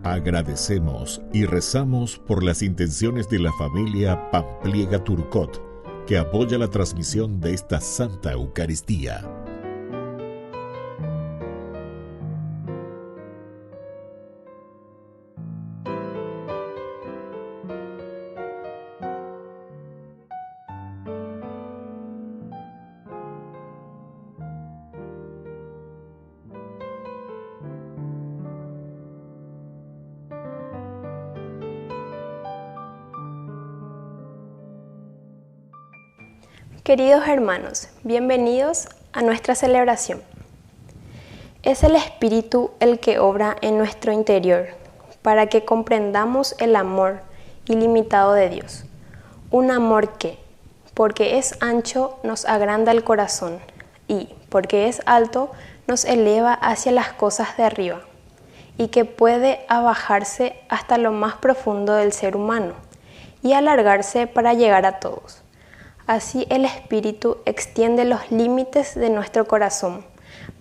Agradecemos y rezamos por las intenciones de la familia Pampliega Turcot, que apoya la transmisión de esta Santa Eucaristía. Queridos hermanos, bienvenidos a nuestra celebración. Es el Espíritu el que obra en nuestro interior para que comprendamos el amor ilimitado de Dios. Un amor que, porque es ancho, nos agranda el corazón y, porque es alto, nos eleva hacia las cosas de arriba y que puede abajarse hasta lo más profundo del ser humano y alargarse para llegar a todos. Así el Espíritu extiende los límites de nuestro corazón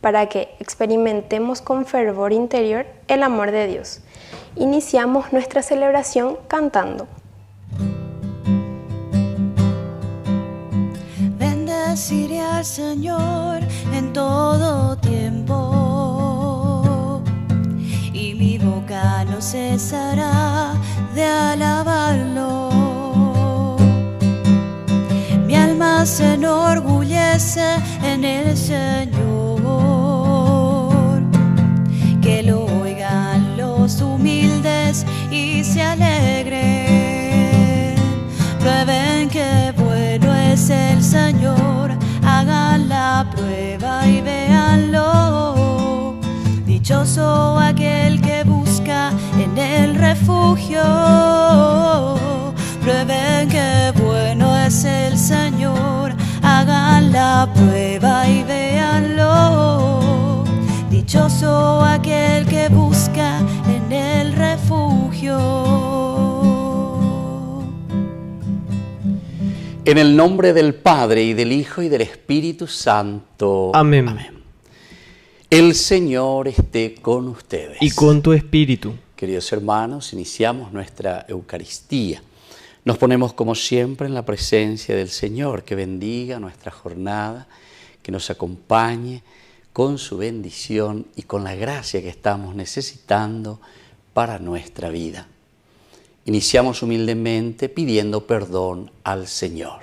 para que experimentemos con fervor interior el amor de Dios. Iniciamos nuestra celebración cantando. Bendeciré al Señor en todo tiempo y mi boca no cesará de alabarlo. Mi alma se enorgullece en el Señor, que lo oigan los humildes y se alegren. Prueben que bueno es el Señor, hagan la prueba y véanlo. Dichoso aquel que busca en el refugio. Prueben que bueno es el Señor, hagan la prueba y véanlo. Dichoso aquel que busca en el refugio. En el nombre del Padre, y del Hijo, y del Espíritu Santo. Amén. Amén. El Señor esté con ustedes. Y con tu espíritu. Queridos hermanos, iniciamos nuestra Eucaristía. Nos ponemos como siempre en la presencia del Señor, que bendiga nuestra jornada, que nos acompañe con su bendición y con la gracia que estamos necesitando para nuestra vida. Iniciamos humildemente pidiendo perdón al Señor.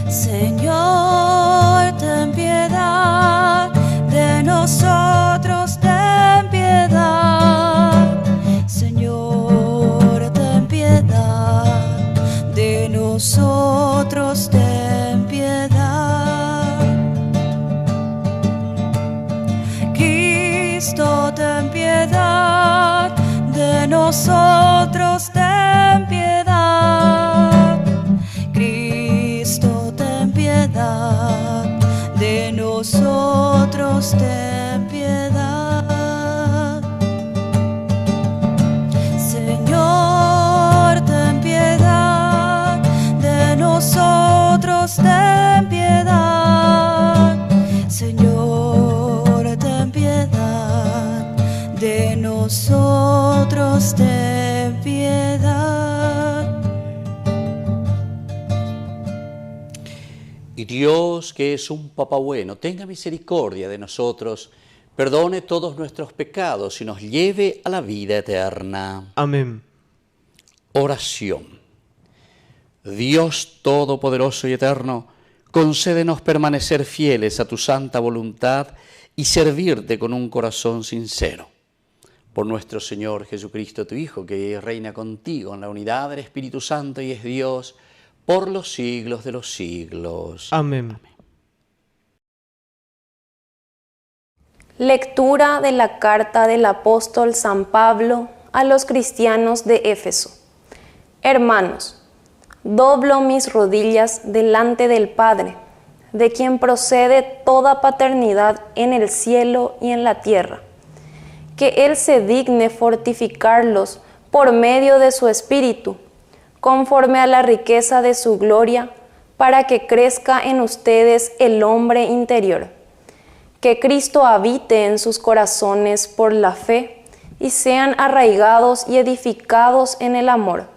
Señor, ten piedad de nosotros, ten piedad. Señor, ten piedad de nosotros, ten piedad. Cristo, ten piedad de nosotros, ten piedad. Cristo, ten piedad de nosotros, ten piedad. Señor, ten piedad de nosotros, ten piedad. Señor, ten piedad de nosotros, ten piedad. Y Dios, que es un Papá bueno, tenga misericordia de nosotros, perdone todos nuestros pecados y nos lleve a la vida eterna. Amén. Oración. Dios Todopoderoso y Eterno, concédenos permanecer fieles a tu santa voluntad y servirte con un corazón sincero. Por nuestro Señor Jesucristo, tu Hijo, que reina contigo en la unidad del Espíritu Santo y es Dios por los siglos de los siglos. Amén. Lectura de la carta del apóstol San Pablo a los cristianos de Éfeso. Hermanos, doblo mis rodillas delante del Padre, de quien procede toda paternidad en el cielo y en la tierra, que Él se digne fortificarlos por medio de su Espíritu, conforme a la riqueza de su gloria, para que crezca en ustedes el hombre interior, que Cristo habite en sus corazones por la fe y sean arraigados y edificados en el amor.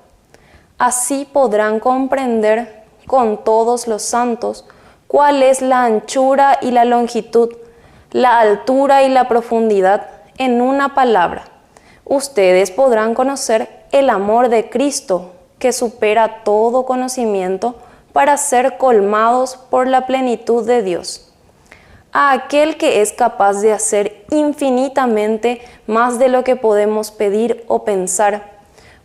Así podrán comprender con todos los santos cuál es la anchura y la longitud, la altura y la profundidad, en una palabra. Ustedes podrán conocer el amor de Cristo, que supera todo conocimiento, para ser colmados por la plenitud de Dios. A aquel que es capaz de hacer infinitamente más de lo que podemos pedir o pensar,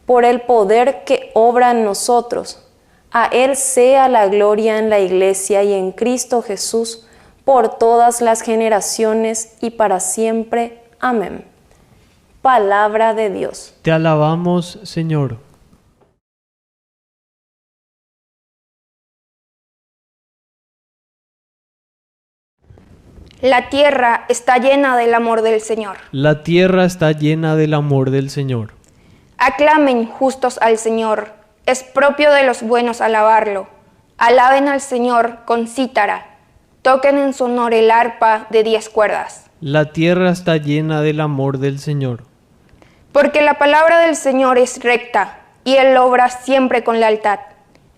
por el poder que obra en nosotros. A Él sea la gloria en la Iglesia y en Cristo Jesús, por todas las generaciones y para siempre. Amén. Palabra de Dios. Te alabamos, Señor. La tierra está llena del amor del Señor. La tierra está llena del amor del Señor. Aclamen justos al Señor, es propio de los buenos alabarlo. Alaben al Señor con cítara, toquen en su honor el arpa de 10 cuerdas. La tierra está llena del amor del Señor. Porque la palabra del Señor es recta, y Él obra siempre con lealtad.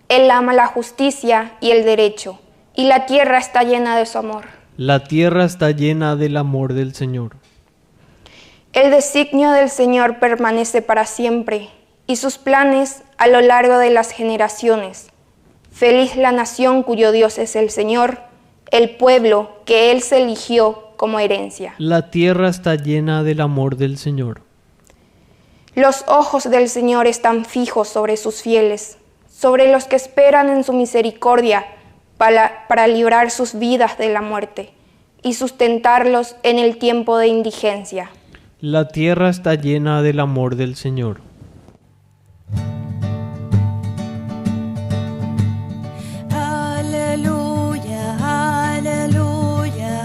Él ama la justicia y el derecho, y la tierra está llena de su amor. La tierra está llena del amor del Señor. El designio del Señor permanece para siempre, y sus planes a lo largo de las generaciones. Feliz la nación cuyo Dios es el Señor, el pueblo que Él se eligió como herencia. La tierra está llena del amor del Señor. Los ojos del Señor están fijos sobre sus fieles, sobre los que esperan en su misericordia, para librar sus vidas de la muerte y sustentarlos en el tiempo de indigencia. La tierra está llena del amor del Señor. Aleluya, aleluya,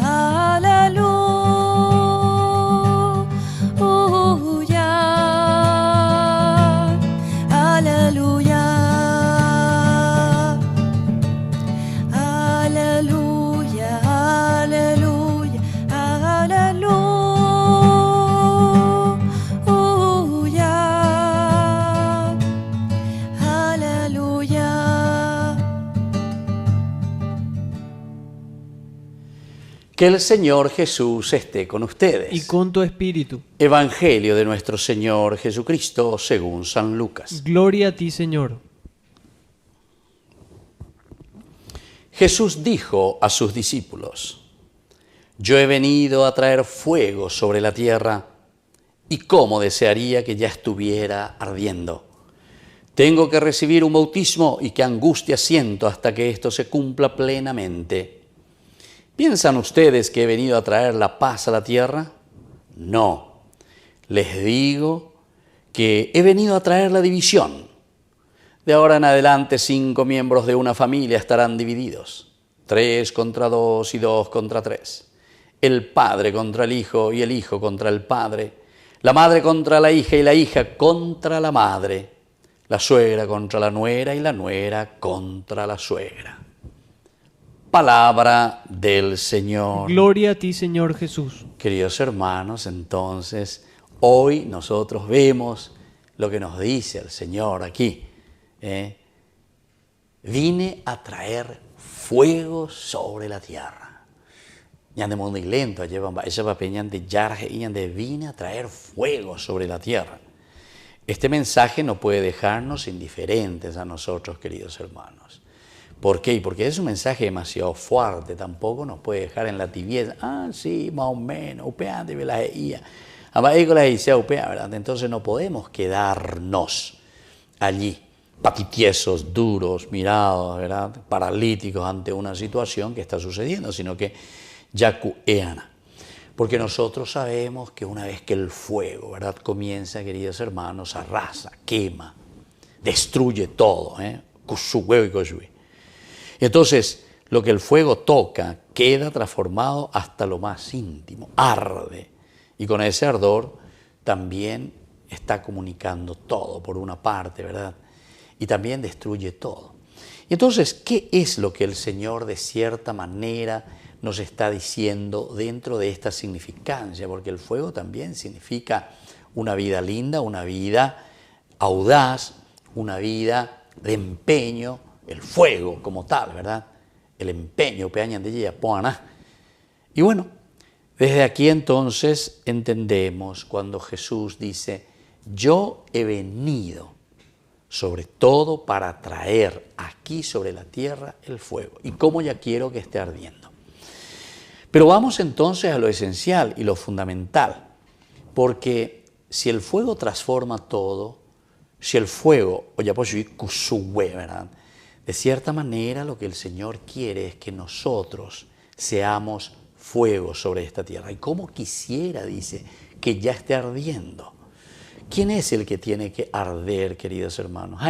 aleluya, aleluya, aleluya, aleluya, aleluya. Que el Señor Jesús esté con ustedes. Y con tu espíritu. Evangelio de nuestro Señor Jesucristo según San Lucas. Gloria a ti, Señor. Jesús dijo a sus discípulos: Yo he venido a traer fuego sobre la tierra, y cómo desearía que ya estuviera ardiendo. Tengo que recibir un bautismo y qué angustia siento hasta que esto se cumpla plenamente. ¿Piensan ustedes que he venido a traer la paz a la tierra? No, les digo que he venido a traer la división. De ahora en adelante 5 miembros de una familia estarán divididos, 3 contra 2 y 2 contra 3. El padre contra el hijo y el hijo contra el padre, la madre contra la hija y la hija contra la madre, la suegra contra la nuera y la nuera contra la suegra. Palabra del Señor. Gloria a ti, Señor Jesús. Queridos hermanos, entonces, hoy nosotros vemos lo que nos dice el Señor aquí. Vine a traer fuego sobre la tierra. Ñande muy lento, ella va peñante yarje y ñande vine a traer fuego sobre la tierra. Este mensaje no puede dejarnos indiferentes a nosotros, queridos hermanos. ¿Por qué? Porque es un mensaje demasiado fuerte, tampoco nos puede dejar en la tibieza. Ah, sí, más o menos, upeante, ve la geía. ¿Verdad? Entonces no podemos quedarnos allí, patitiesos, duros, mirados, ¿verdad? Paralíticos ante una situación que está sucediendo, sino que yacueana. Porque nosotros sabemos que una vez que el fuego, ¿verdad?, comienza, queridos hermanos, arrasa, quema, destruye todo, Entonces, lo que el fuego toca queda transformado hasta lo más íntimo, arde. Y con ese ardor también está comunicando todo, por una parte, ¿verdad? Y también destruye todo. Y entonces, ¿qué es lo que el Señor de cierta manera nos está diciendo dentro de esta significancia, porque el fuego también significa una vida linda, una vida audaz, una vida de empeño, el fuego como tal, ¿verdad? El empeño, y bueno, desde aquí entonces entendemos cuando Jesús dice, yo he venido sobre todo para traer aquí sobre la tierra el fuego, y cómo ya quiero que esté ardiendo. Pero vamos entonces a lo esencial y lo fundamental, porque si el fuego transforma todo, si el fuego, ¿verdad? De cierta manera lo que el Señor quiere es que nosotros seamos fuego sobre esta tierra. Y cómo quisiera, dice, que ya esté ardiendo. ¿Quién es el que tiene que arder, queridos hermanos?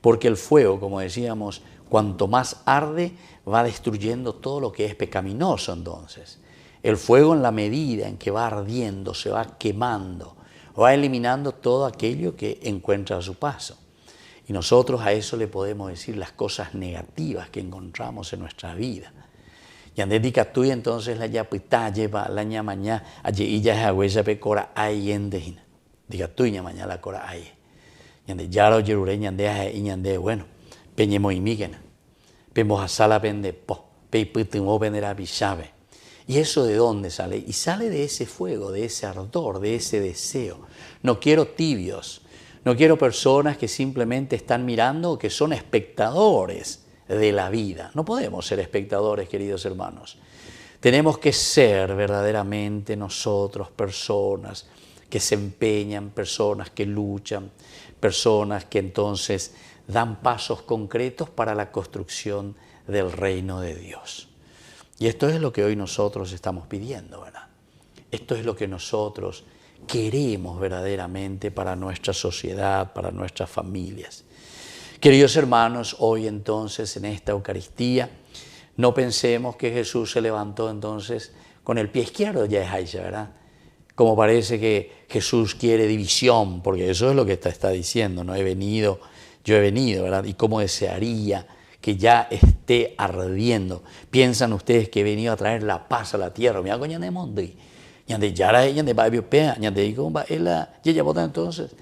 Porque el fuego, como decíamos, cuanto más arde, va destruyendo todo lo que es pecaminoso entonces. El fuego, en la medida en que va ardiendo, se va quemando, va eliminando todo aquello que encuentra a su paso. Y nosotros a eso le podemos decir las cosas negativas que encontramos en nuestra vida. Y andética tú entonces la yapita lleva la ñamañá, allí ella es agüella pecora ahí en dejina. Diga tú ñamañá la cora ahí. Y ande yaro yerure ñande y ñande bueno, peñemo y migena. Pemos a sala pende po, peiputumo vendera bichabe. ¿Y eso de dónde sale? Y sale de ese fuego, de ese ardor, de ese deseo. No quiero tibios, no quiero personas que simplemente están mirando o que son espectadores de la vida. No podemos ser espectadores, queridos hermanos. Tenemos que ser verdaderamente nosotros personas que se empeñan, personas que luchan, personas que entonces dan pasos concretos para la construcción del reino de Dios. Y esto es lo que hoy nosotros estamos pidiendo, ¿verdad? Esto es lo que nosotros queremos verdaderamente para nuestra sociedad, para nuestras familias. Queridos hermanos, hoy entonces en esta Eucaristía, no pensemos que Jesús se levantó entonces con el pie izquierdo, ya es Aisha, ¿verdad? Como parece que Jesús quiere división, porque eso es lo que está diciendo, no he venido, yo he venido, ¿verdad? Y cómo desearía que ya esté ardiendo. Piensan ustedes que he venido a traer la paz a la tierra. Me hago ñande mondi, ñande yara, ñande babiopea, ñande digo, entonces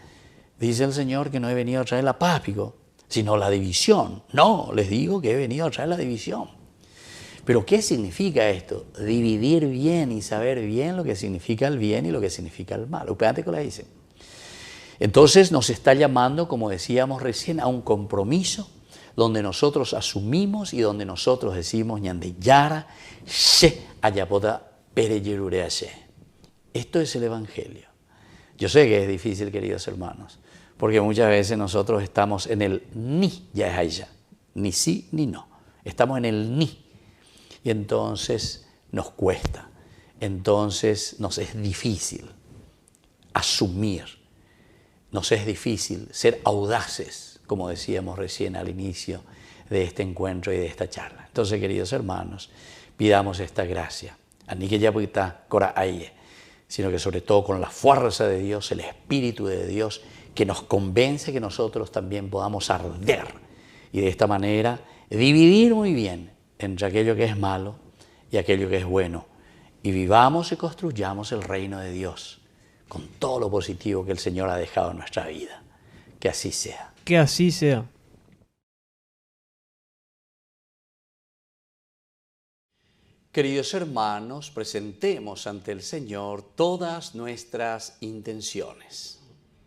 dice el Señor que no he venido a traer la paz, pico, sino la división. No, les digo que he venido a traer la división. Pero ¿qué significa esto? Dividir bien y saber bien lo que significa el bien y lo que significa el mal. Espérate que la dice. Entonces nos está llamando, como decíamos recién, a un compromiso donde nosotros asumimos y donde nosotros decimos ñande yara she ayapoda pereyerure she. Esto es el Evangelio. Yo sé que es difícil, queridos hermanos, porque muchas veces nosotros estamos en el ni, ya es allá, ni sí ni no. Estamos en el ni. Y entonces nos cuesta, entonces nos es difícil asumir, nos es difícil ser audaces, como decíamos recién al inicio de este encuentro y de esta charla. Entonces, queridos hermanos, pidamos esta gracia, ni que ya puita cora aye, sino que sobre todo con la fuerza de Dios, el Espíritu de Dios, que nos convence que nosotros también podamos arder y de esta manera dividir muy bien entre aquello que es malo y aquello que es bueno, y vivamos y construyamos el reino de Dios con todo lo positivo que el Señor ha dejado en nuestra vida. Que así sea. Que así sea. Queridos hermanos, presentemos ante el Señor todas nuestras intenciones.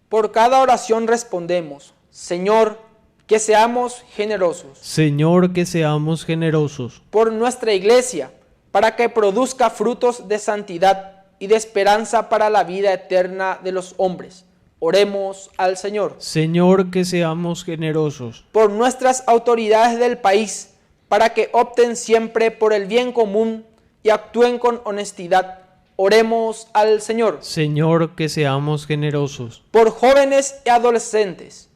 Por cada oración respondemos, Señor, que seamos generosos. Señor, que seamos generosos. Por nuestra iglesia, para que produzca frutos de santidad y de esperanza para la vida eterna de los hombres. Oremos al Señor. Señor, que seamos generosos. Por nuestras autoridades del país, para que opten siempre por el bien común y actúen con honestidad. Oremos al Señor. Señor, que seamos generosos. Por jóvenes y adolescentes,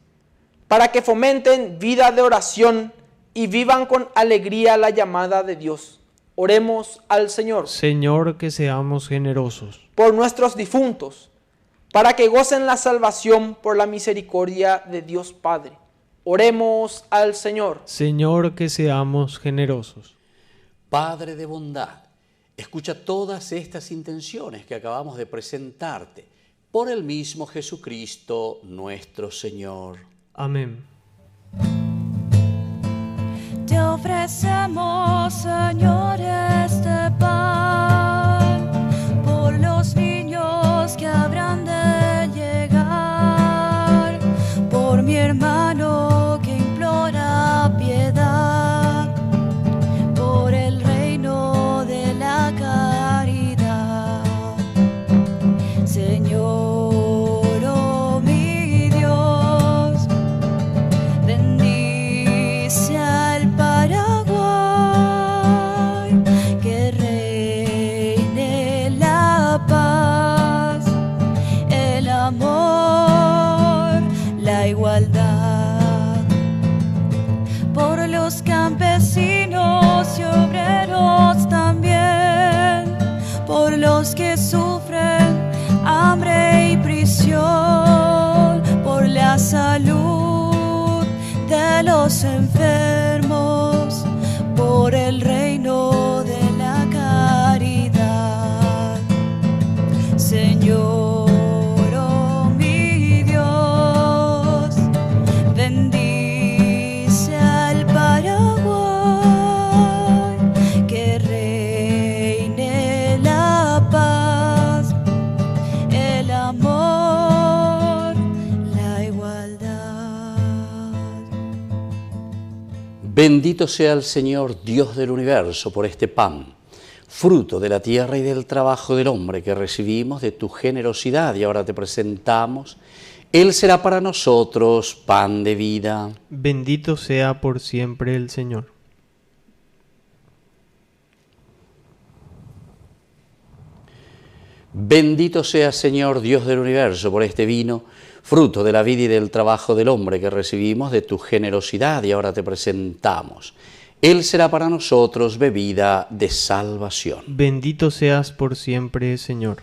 para que fomenten vida de oración y vivan con alegría la llamada de Dios. Oremos al Señor. Señor, que seamos generosos. Por nuestros difuntos, para que gocen la salvación por la misericordia de Dios Padre. Oremos al Señor. Señor, que seamos generosos. Padre de bondad, escucha todas estas intenciones que acabamos de presentarte por el mismo Jesucristo nuestro Señor. Amén. Te ofrecemos, Señor, este pan por los niños que habrán de llegar, por mi hermano que implora piedad, por el reino de la caridad. Señor, oh mi Dios, bendice al Paraguay, que reine la paz, el amor, la igualdad. Por los campesinos y obreros también, por los que sufren hambre y prisión, por la salud de los enfermos, por el reino de la caridad. Señor, oh mi Dios, bendice al Paraguay, que reine la paz, el amor, la igualdad. Bendito sea el Señor, Dios del universo, por este pan, fruto de la tierra y del trabajo del hombre que recibimos de tu generosidad y ahora te presentamos. Él será para nosotros pan de vida. Bendito sea por siempre el Señor. Bendito sea, Señor, Dios del universo, por este vino, fruto de la vida y del trabajo del hombre que recibimos de tu generosidad y ahora te presentamos. Él será para nosotros bebida de salvación. Bendito seas por siempre, Señor.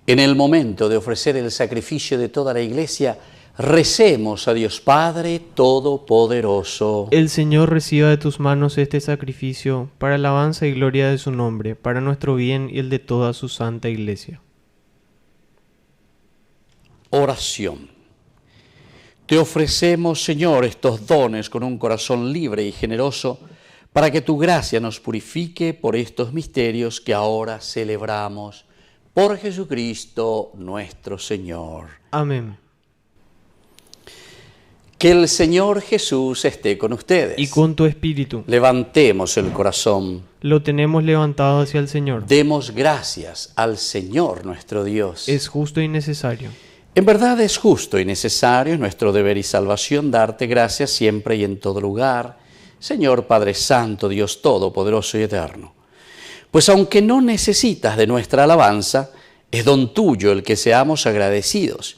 En el momento de ofrecer el sacrificio de toda la Iglesia, recemos a Dios Padre Todopoderoso. El Señor reciba de tus manos este sacrificio para alabanza y gloria de su nombre, para nuestro bien y el de toda su santa Iglesia. Oración. Te ofrecemos, Señor, estos dones con un corazón libre y generoso, para que tu gracia nos purifique por estos misterios que ahora celebramos. Por Jesucristo nuestro Señor. Amén. Que el Señor Jesús esté con ustedes. Y con tu espíritu. Levantemos el corazón. Lo tenemos levantado hacia el Señor. Demos gracias al Señor nuestro Dios. Es justo y necesario. En verdad es justo y necesario, es nuestro deber y salvación darte gracias siempre y en todo lugar, Señor Padre Santo, Dios Todopoderoso y Eterno. Pues aunque no necesitas de nuestra alabanza, es don tuyo el que seamos agradecidos.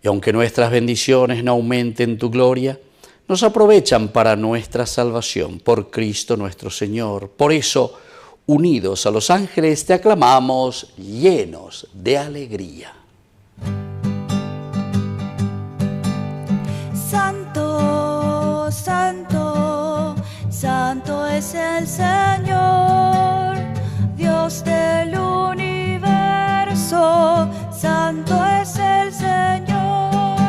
Y aunque nuestras bendiciones no aumenten tu gloria, nos aprovechan para nuestra salvación por Cristo nuestro Señor. Por eso, unidos a los ángeles, te aclamamos llenos de alegría. Santo, santo, santo es el Señor, Dios del universo, santo es el Señor.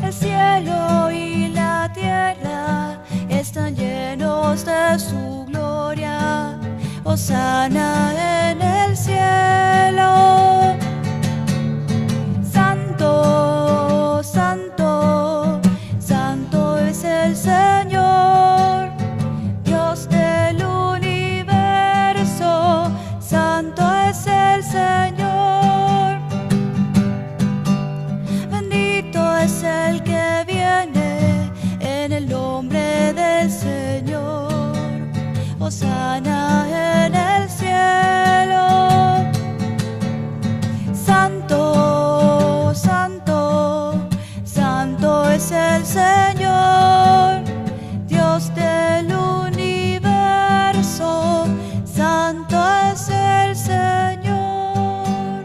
El cielo y la tierra están llenos de su gloria, hosana en el cielo. Santo, santo, santo es el Señor, Dios del universo, santo es el Señor. Bendito es el que viene en el nombre del Señor, hosana en el cielo. Santo, santo, santo es el Señor, Dios del universo, santo es el Señor.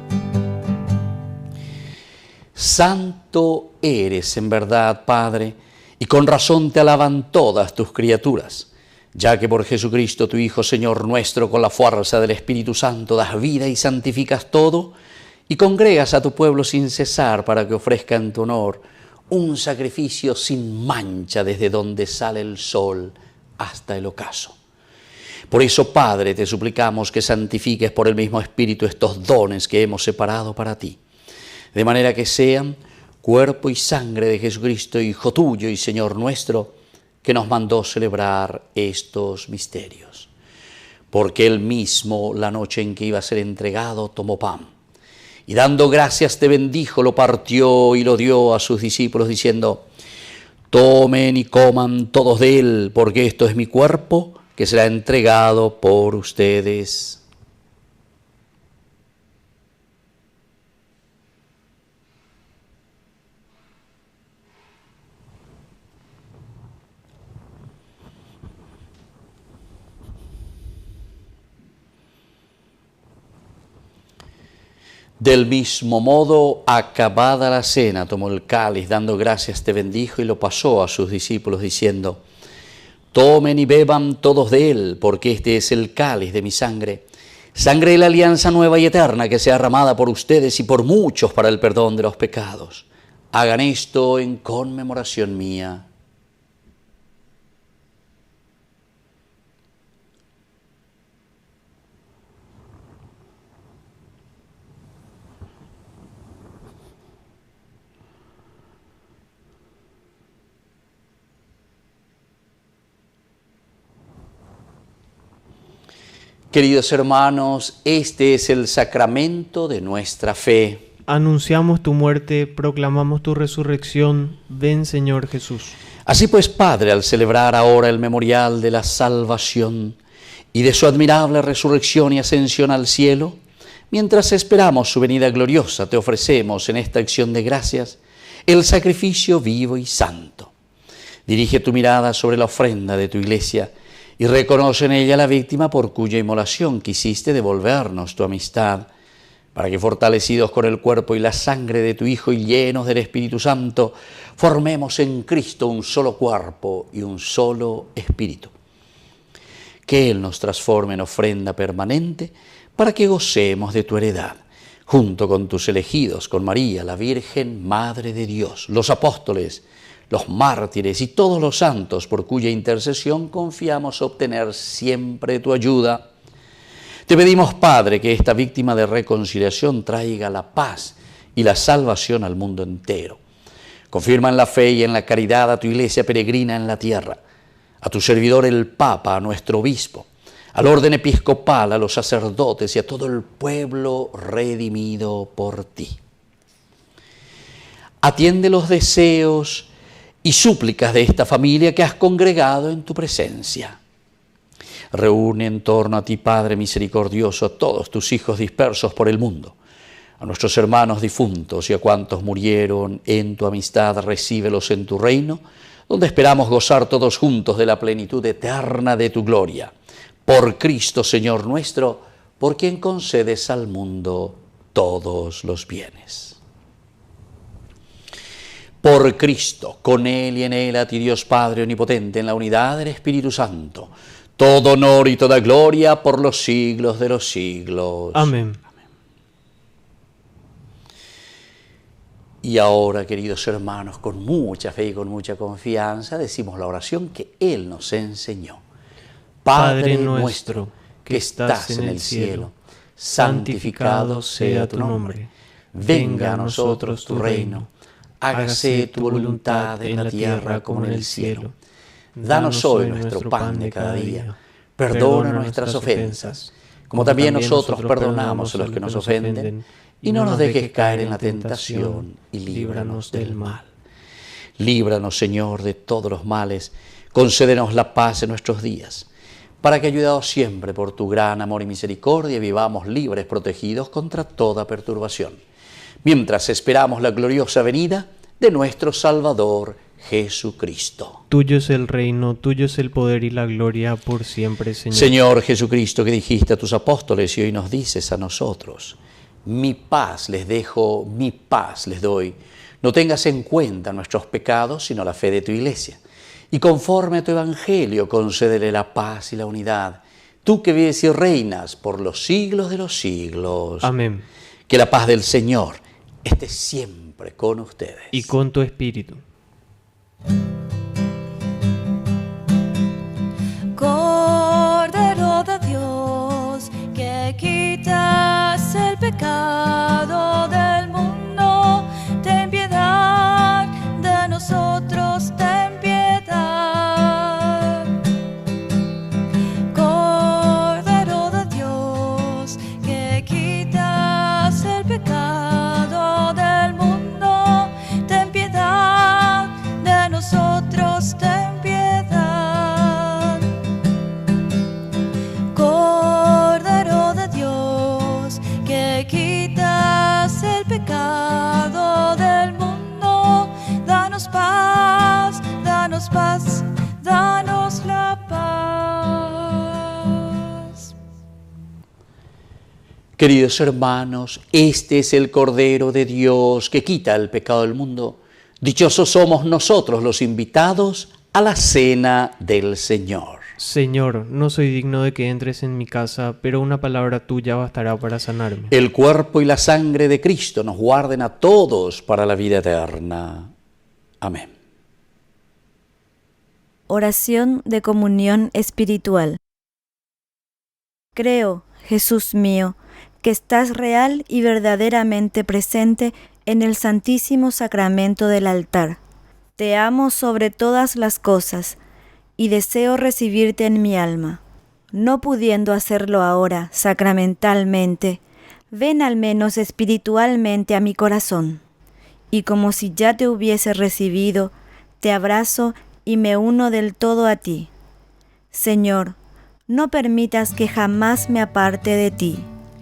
Santo eres en verdad, Padre, y con razón te alaban todas tus criaturas, ya que por Jesucristo, tu Hijo, Señor nuestro, con la fuerza del Espíritu Santo, das vida y santificas todo, y congregas a tu pueblo sin cesar para que ofrezca en tu honor un sacrificio sin mancha desde donde sale el sol hasta el ocaso. Por eso, Padre, te suplicamos que santifiques por el mismo Espíritu estos dones que hemos separado para ti, de manera que sean cuerpo y sangre de Jesucristo, Hijo tuyo y Señor nuestro, que nos mandó celebrar estos misterios. Porque Él mismo, la noche en que iba a ser entregado, tomó pan, y dando gracias te bendijo, lo partió y lo dio a sus discípulos, diciendo: tomen y coman todos de él, porque esto es mi cuerpo, que será entregado por ustedes. Del mismo modo, acabada la cena, tomó el cáliz, dando gracias te bendijo y lo pasó a sus discípulos, diciendo: tomen y beban todos de él, porque este es el cáliz de mi sangre, sangre de la alianza nueva y eterna, que sea derramada por ustedes y por muchos para el perdón de los pecados. Hagan esto en conmemoración mía. Queridos hermanos, este es el sacramento de nuestra fe. Anunciamos tu muerte, proclamamos tu resurrección. Ven, Señor Jesús. Así pues, Padre, al celebrar ahora el memorial de la salvación y de su admirable resurrección y ascensión al cielo, mientras esperamos su venida gloriosa, te ofrecemos en esta acción de gracias el sacrificio vivo y santo. Dirige tu mirada sobre la ofrenda de tu iglesia y reconoce en ella la víctima por cuya inmolación quisiste devolvernos tu amistad, para que fortalecidos con el cuerpo y la sangre de tu Hijo y llenos del Espíritu Santo, formemos en Cristo un solo cuerpo y un solo espíritu. Que Él nos transforme en ofrenda permanente para que gocemos de tu heredad, junto con tus elegidos, con María, la Virgen, Madre de Dios, los apóstoles, los mártires y todos los santos por cuya intercesión confiamos obtener siempre tu ayuda. Te pedimos, Padre, que esta víctima de reconciliación traiga la paz y la salvación al mundo entero. Confirma en la fe y en la caridad a tu iglesia peregrina en la tierra, a tu servidor el Papa, a nuestro obispo, al orden episcopal, a los sacerdotes y a todo el pueblo redimido por ti. Atiende los deseos y súplicas de esta familia que has congregado en tu presencia. Reúne en torno a ti, Padre misericordioso, a todos tus hijos dispersos por el mundo, a nuestros hermanos difuntos y a cuantos murieron en tu amistad, recíbelos en tu reino, donde esperamos gozar todos juntos de la plenitud eterna de tu gloria. Por Cristo, Señor nuestro, por quien concedes al mundo todos los bienes. Por Cristo, con Él y en Él, a ti Dios Padre omnipotente, en la unidad del Espíritu Santo, todo honor y toda gloria por los siglos de los siglos. Amén. Y ahora, queridos hermanos, con mucha fe y con mucha confianza, decimos la oración que Él nos enseñó. Padre nuestro, que estás en el cielo, santificado sea tu nombre. Venga a nosotros tu reino. Hágase tu voluntad en la tierra como en el cielo. Danos hoy nuestro pan de cada día. Perdona nuestras ofensas, como también nosotros perdonamos a los que nos ofenden. Y no nos dejes caer en la tentación y líbranos del mal. Líbranos, Señor, de todos los males. Concédenos la paz en nuestros días, para que, ayudados siempre por tu gran amor y misericordia, vivamos libres, protegidos contra toda perturbación, mientras esperamos la gloriosa venida de nuestro Salvador Jesucristo. Tuyo es el reino, tuyo es el poder y la gloria por siempre, Señor. Señor Jesucristo, que dijiste a tus apóstoles y hoy nos dices a nosotros: mi paz les dejo, mi paz les doy. no tengas en cuenta nuestros pecados, sino la fe de tu Iglesia. Y conforme a tu Evangelio, concédele la paz y la unidad. Tú que vives y reinas por los siglos de los siglos. Amén. Que la paz del Señor esté siempre con ustedes. Y con tu espíritu. Cordero de Dios, que quitas el pecado del mundo, ten piedad de nosotros, ten piedad. Cordero de Dios, que quitas el pecado del mundo, ten piedad de nosotros, ten piedad. Cordero de Dios, que quitas el pecado del mundo, danos paz, danos paz, danos la paz. Queridos hermanos, este es el Cordero de Dios que quita el pecado del mundo. Dichosos somos nosotros los invitados a la cena del Señor. Señor, no soy digno de que entres en mi casa, pero una palabra tuya bastará para sanarme. El cuerpo y la sangre de Cristo nos guarden a todos para la vida eterna. Amén. Oración de comunión espiritual. Creo, Jesús mío, que estás real y verdaderamente presente en el Santísimo Sacramento del altar. Te amo sobre todas las cosas y deseo recibirte en mi alma. No pudiendo hacerlo ahora sacramentalmente, ven al menos espiritualmente a mi corazón. Y como si ya te hubiese recibido, te abrazo y me uno del todo a ti. Señor, no permitas que jamás me aparte de ti.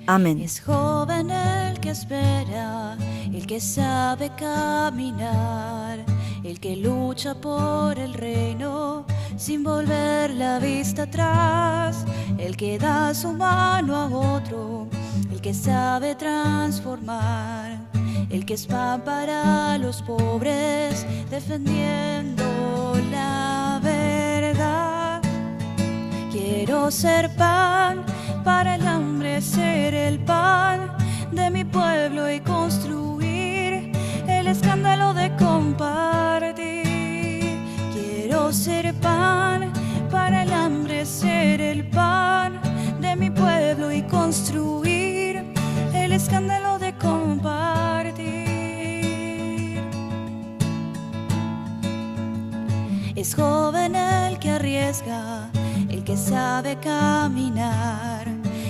Amén. Es joven el que espera, el que sabe caminar, el que lucha por el reino sin volver la vista atrás, el que da su mano a otro, el que sabe transformar, el que es pan para los pobres, defendiendo la verdad. Quiero ser pan para el hambre, ser el pan de mi pueblo y construir el escándalo de compartir. Quiero ser pan para el hambre, ser el pan de mi pueblo y construir el escándalo de compartir. Es joven el que arriesga, el que sabe caminar,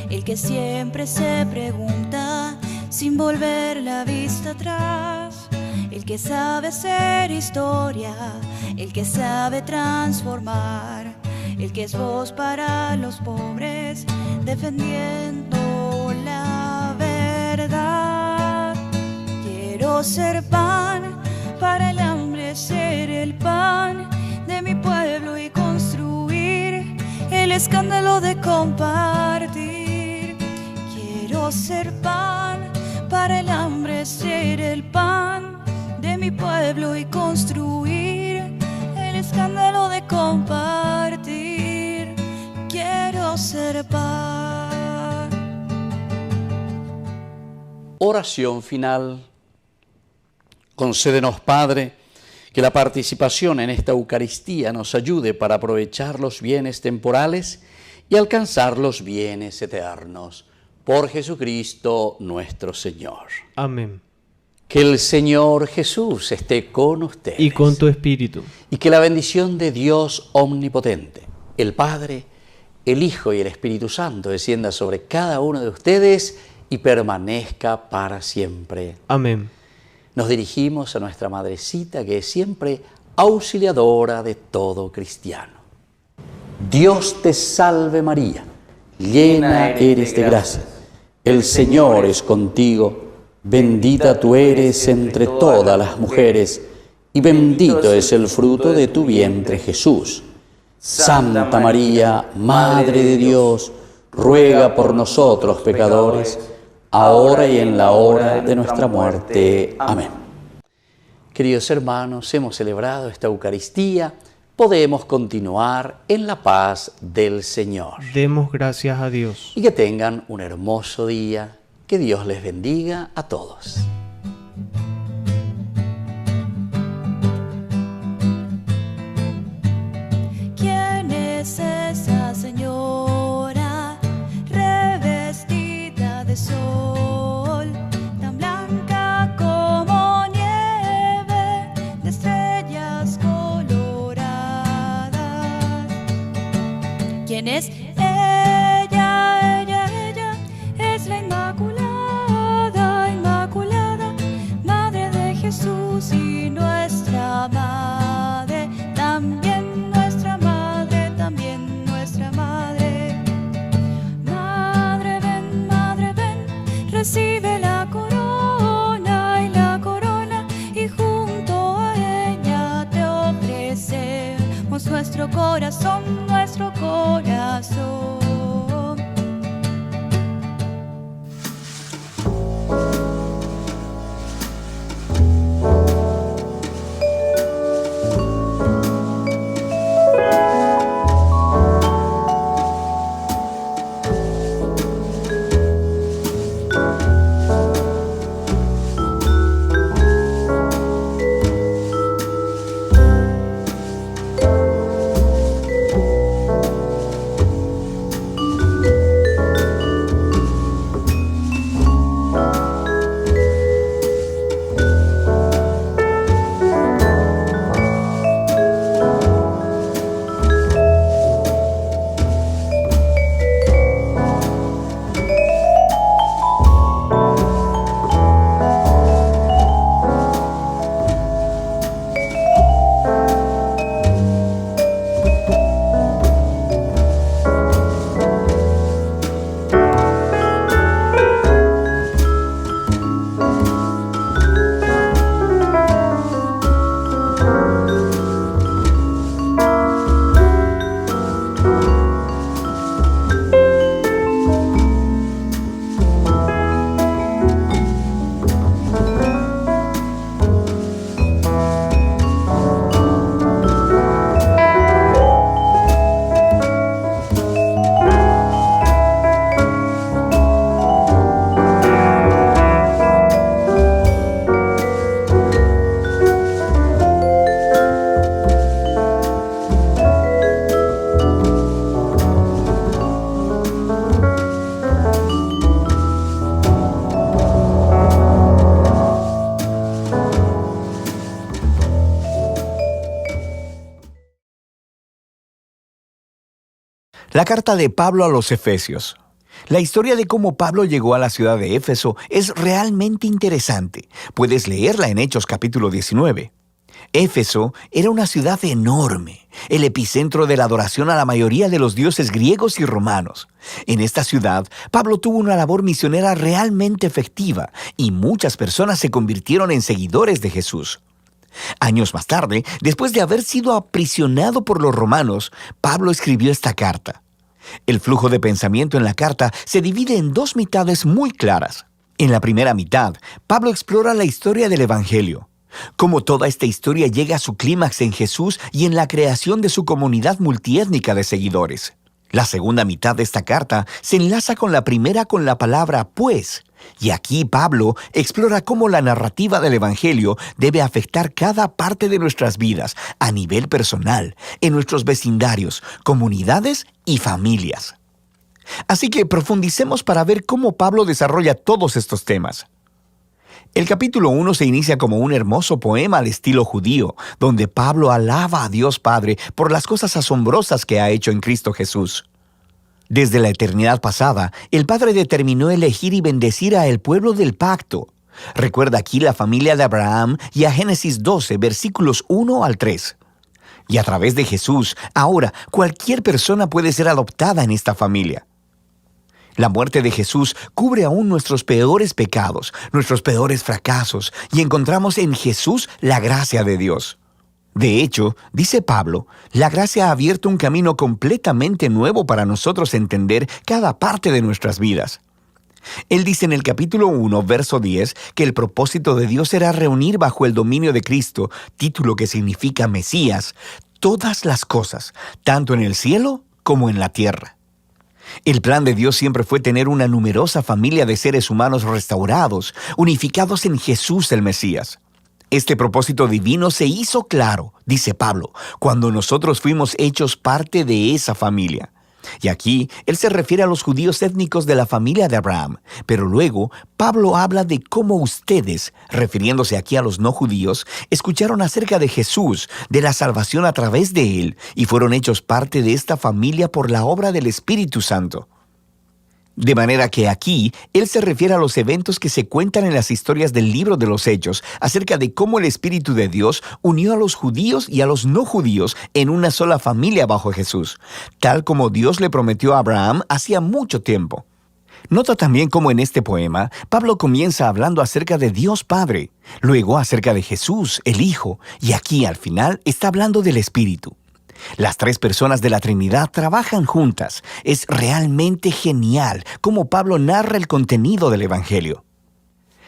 el que siempre se pregunta sin volver la vista atrás, el que sabe ser historia, el que sabe transformar, el que es voz para los pobres, defendiendo la verdad. Quiero ser pan para el hambre, ser el pan de mi pueblo y construir el escándalo de compartir. Quiero ser pan para el hambre, ser el pan de mi pueblo y construir el escándalo de compartir. Quiero ser pan. Oración final. Concédenos, Padre, que la participación en esta Eucaristía nos ayude para aprovechar los bienes temporales y alcanzar los bienes eternos. Por Jesucristo nuestro Señor. Amén. Que el Señor Jesús esté con ustedes. Y con tu espíritu. Y que la bendición de Dios omnipotente, el Padre, el Hijo y el Espíritu Santo descienda sobre cada uno de ustedes y permanezca para siempre. Amén. Nos dirigimos a nuestra Madrecita, que es siempre auxiliadora de todo cristiano. Dios te salve María, llena eres de gracia. El Señor es contigo, bendita tú eres entre todas las mujeres, y bendito es el fruto de tu vientre Jesús. Santa María, Madre de Dios, ruega por nosotros pecadores, ahora y en la hora de nuestra muerte. Amén. Queridos hermanos, hemos celebrado esta Eucaristía. Podemos continuar en la paz del Señor. Demos gracias a Dios. Y que tengan un hermoso día. Que Dios les bendiga a todos. ¿Quién es esa señora revestida de sol, tan blanca como nieve, de estrellas coloradas? ¿Quién es ella? Ella es la Inmaculada, Inmaculada, Madre de Jesús y nuestra Madre, también nuestra Madre, también nuestra Madre. Madre ven, recibe la corona y junto a ella te ofrecemos nuestro corazón, nuestro corazón. La carta de Pablo a los Efesios. La historia de cómo Pablo llegó a la ciudad de Éfeso es realmente interesante. Puedes leerla en Hechos capítulo 19. Éfeso era una ciudad enorme, el epicentro de la adoración a la mayoría de los dioses griegos y romanos. En esta ciudad, Pablo tuvo una labor misionera realmente efectiva y muchas personas se convirtieron en seguidores de Jesús. Años más tarde, después de haber sido aprisionado por los romanos, Pablo escribió esta carta. El flujo de pensamiento en la carta se divide en dos mitades muy claras. En la primera mitad, Pablo explora la historia del Evangelio, cómo toda esta historia llega a su clímax en Jesús y en la creación de su comunidad multiétnica de seguidores. La segunda mitad de esta carta se enlaza con la primera con la palabra pues, y aquí Pablo explora cómo la narrativa del Evangelio debe afectar cada parte de nuestras vidas a nivel personal, en nuestros vecindarios, comunidades y familias. Así que profundicemos para ver cómo Pablo desarrolla todos estos temas. El capítulo 1 se inicia como un hermoso poema al estilo judío, donde Pablo alaba a Dios Padre por las cosas asombrosas que ha hecho en Cristo Jesús. Desde la eternidad pasada, el Padre determinó elegir y bendecir a el pueblo del pacto. Recuerda aquí la familia de Abraham y a Génesis 12, versículos 1 al 3. Y a través de Jesús, ahora cualquier persona puede ser adoptada en esta familia. La muerte de Jesús cubre aún nuestros peores pecados, nuestros peores fracasos, y encontramos en Jesús la gracia de Dios. De hecho, dice Pablo, la gracia ha abierto un camino completamente nuevo para nosotros entender cada parte de nuestras vidas. Él dice en el capítulo 1, verso 10, que el propósito de Dios era reunir bajo el dominio de Cristo, título que significa Mesías, todas las cosas, tanto en el cielo como en la tierra. El plan de Dios siempre fue tener una numerosa familia de seres humanos restaurados, unificados en Jesús el Mesías. Este propósito divino se hizo claro, dice Pablo, cuando nosotros fuimos hechos parte de esa familia. Y aquí él se refiere a los judíos étnicos de la familia de Abraham, pero luego Pablo habla de cómo ustedes, refiriéndose aquí a los no judíos, escucharon acerca de Jesús, de la salvación a través de él, y fueron hechos parte de esta familia por la obra del Espíritu Santo. De manera que aquí él se refiere a los eventos que se cuentan en las historias del libro de los Hechos, acerca de cómo el Espíritu de Dios unió a los judíos y a los no judíos en una sola familia bajo Jesús, tal como Dios le prometió a Abraham hacía mucho tiempo. Nota también cómo en este poema Pablo comienza hablando acerca de Dios Padre, luego acerca de Jesús, el Hijo, y aquí al final está hablando del Espíritu. Las tres personas de la Trinidad trabajan juntas. Es realmente genial cómo Pablo narra el contenido del Evangelio.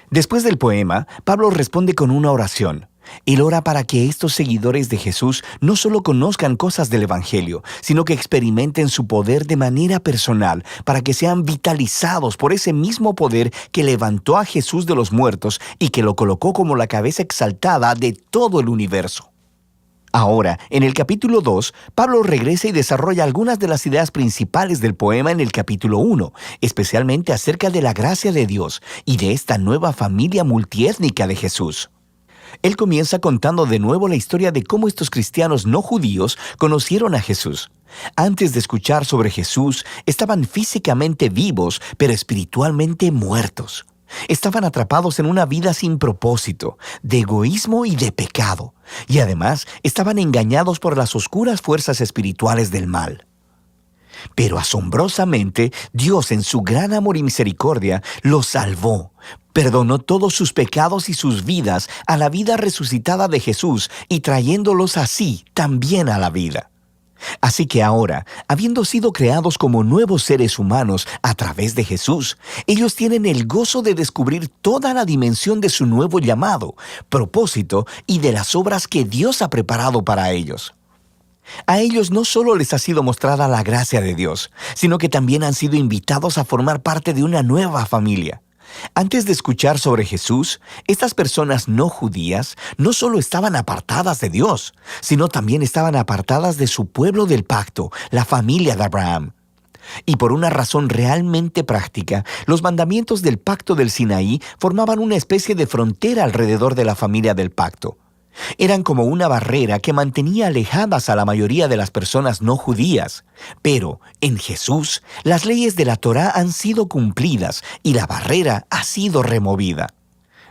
Después del poema, Pablo responde con una oración. Él ora para que estos seguidores de Jesús no solo conozcan cosas del Evangelio, sino que experimenten su poder de manera personal, para que sean vitalizados por ese mismo poder que levantó a Jesús de los muertos y que lo colocó como la cabeza exaltada de todo el universo. Ahora, en el capítulo 2, Pablo regresa y desarrolla algunas de las ideas principales del poema en el capítulo 1, especialmente acerca de la gracia de Dios y de esta nueva familia multiétnica de Jesús. Él comienza contando de nuevo la historia de cómo estos cristianos no judíos conocieron a Jesús. Antes de escuchar sobre Jesús, estaban físicamente vivos, pero espiritualmente muertos. Estaban atrapados en una vida sin propósito, de egoísmo y de pecado, y además estaban engañados por las oscuras fuerzas espirituales del mal. Pero asombrosamente, Dios en su gran amor y misericordia los salvó, perdonó todos sus pecados y sus vidas a la vida resucitada de Jesús y trayéndolos así también a la vida. Así que ahora, habiendo sido creados como nuevos seres humanos a través de Jesús, ellos tienen el gozo de descubrir toda la dimensión de su nuevo llamado, propósito y de las obras que Dios ha preparado para ellos. A ellos no solo les ha sido mostrada la gracia de Dios, sino que también han sido invitados a formar parte de una nueva familia. Antes de escuchar sobre Jesús, estas personas no judías no solo estaban apartadas de Dios, sino también estaban apartadas de su pueblo del pacto, la familia de Abraham. Y por una razón realmente práctica, los mandamientos del pacto del Sinaí formaban una especie de frontera alrededor de la familia del pacto. Eran como una barrera que mantenía alejadas a la mayoría de las personas no judías. Pero en Jesús, las leyes de la Torá han sido cumplidas y la barrera ha sido removida.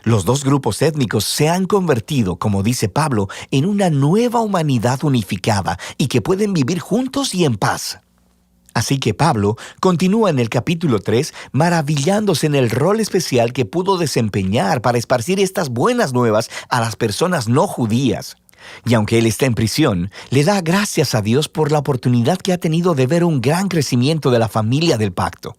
Los dos grupos étnicos se han convertido, como dice Pablo, en una nueva humanidad unificada y que pueden vivir juntos y en paz. Así que Pablo continúa en el capítulo 3 maravillándose en el rol especial que pudo desempeñar para esparcir estas buenas nuevas a las personas no judías. Y aunque él está en prisión, le da gracias a Dios por la oportunidad que ha tenido de ver un gran crecimiento de la familia del pacto.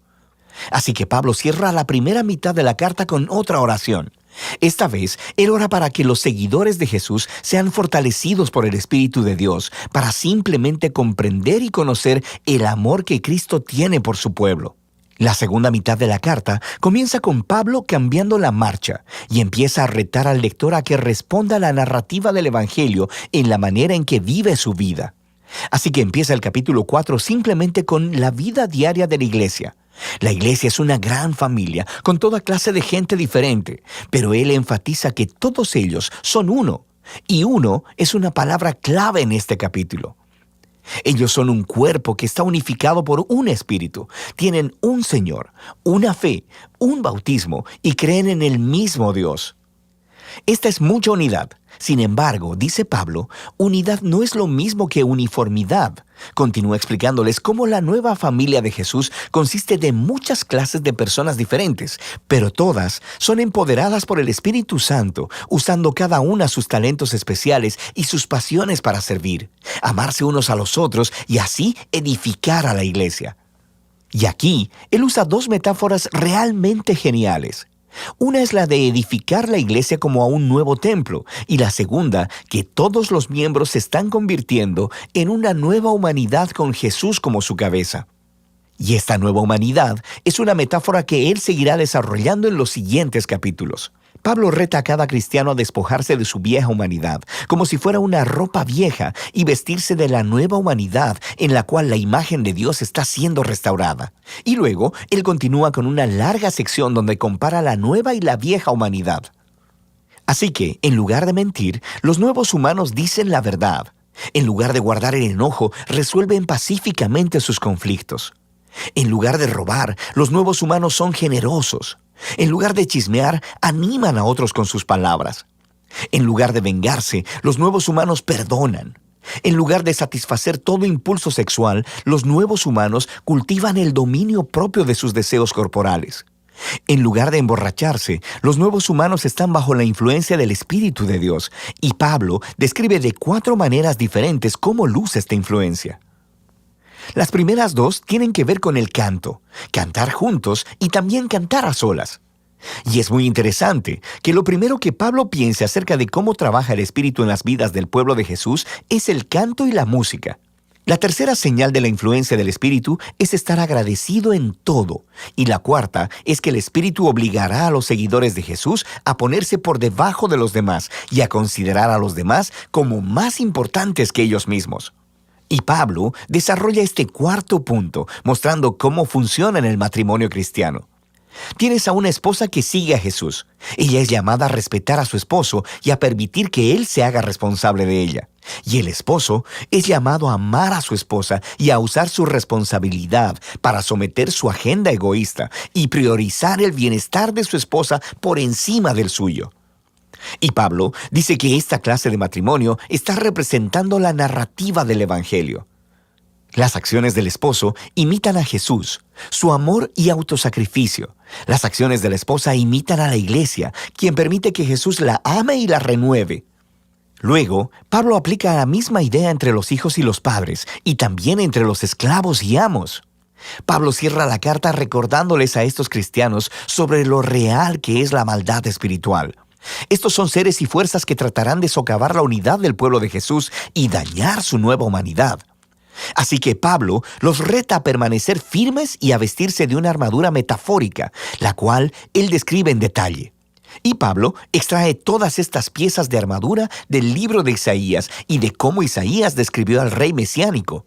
Así que Pablo cierra la primera mitad de la carta con otra oración. Esta vez, él ora para que los seguidores de Jesús sean fortalecidos por el Espíritu de Dios para simplemente comprender y conocer el amor que Cristo tiene por su pueblo. La segunda mitad de la carta comienza con Pablo cambiando la marcha y empieza a retar al lector a que responda a la narrativa del Evangelio en la manera en que vive su vida. Así que empieza el capítulo 4 simplemente con la vida diaria de la iglesia. La iglesia es una gran familia, con toda clase de gente diferente, pero él enfatiza que todos ellos son uno, y uno es una palabra clave en este capítulo. Ellos son un cuerpo que está unificado por un espíritu, tienen un Señor, una fe, un bautismo y creen en el mismo Dios. Esta es mucha unidad. Sin embargo, dice Pablo, unidad no es lo mismo que uniformidad. Continúa explicándoles cómo la nueva familia de Jesús consiste de muchas clases de personas diferentes, pero todas son empoderadas por el Espíritu Santo, usando cada una sus talentos especiales y sus pasiones para servir, amarse unos a los otros y así edificar a la iglesia. Y aquí, él usa dos metáforas realmente geniales. Una es la de edificar la iglesia como a un nuevo templo, y la segunda, que todos los miembros se están convirtiendo en una nueva humanidad con Jesús como su cabeza. Y esta nueva humanidad es una metáfora que él seguirá desarrollando en los siguientes capítulos. Pablo reta a cada cristiano a despojarse de su vieja humanidad, como si fuera una ropa vieja, y vestirse de la nueva humanidad en la cual la imagen de Dios está siendo restaurada. Y luego, él continúa con una larga sección donde compara la nueva y la vieja humanidad. Así que, en lugar de mentir, los nuevos humanos dicen la verdad. En lugar de guardar el enojo, resuelven pacíficamente sus conflictos. En lugar de robar, los nuevos humanos son generosos. En lugar de chismear, animan a otros con sus palabras. En lugar de vengarse, los nuevos humanos perdonan. En lugar de satisfacer todo impulso sexual, los nuevos humanos cultivan el dominio propio de sus deseos corporales. En lugar de emborracharse, los nuevos humanos están bajo la influencia del Espíritu de Dios, y Pablo describe de 4 maneras diferentes cómo luce esta influencia. Las primeras 2 tienen que ver con el canto, cantar juntos y también cantar a solas. Y es muy interesante que lo primero que Pablo piensa acerca de cómo trabaja el Espíritu en las vidas del pueblo de Jesús es el canto y la música. La tercera señal de la influencia del Espíritu es estar agradecido en todo. Y la cuarta es que el Espíritu obligará a los seguidores de Jesús a ponerse por debajo de los demás y a considerar a los demás como más importantes que ellos mismos. Y Pablo desarrolla este cuarto punto, mostrando cómo funciona en el matrimonio cristiano. Tienes a una esposa que sigue a Jesús. Ella es llamada a respetar a su esposo y a permitir que él se haga responsable de ella. Y el esposo es llamado a amar a su esposa y a usar su responsabilidad para someter su agenda egoísta y priorizar el bienestar de su esposa por encima del suyo. Y Pablo dice que esta clase de matrimonio está representando la narrativa del Evangelio. Las acciones del esposo imitan a Jesús, su amor y autosacrificio. Las acciones de la esposa imitan a la iglesia, quien permite que Jesús la ame y la renueve. Luego, Pablo aplica la misma idea entre los hijos y los padres, y también entre los esclavos y amos. Pablo cierra la carta recordándoles a estos cristianos sobre lo real que es la maldad espiritual. Estos son seres y fuerzas que tratarán de socavar la unidad del pueblo de Jesús y dañar su nueva humanidad. Así que Pablo los reta a permanecer firmes y a vestirse de una armadura metafórica, la cual él describe en detalle. Y Pablo extrae todas estas piezas de armadura del libro de Isaías y de cómo Isaías describió al rey mesiánico.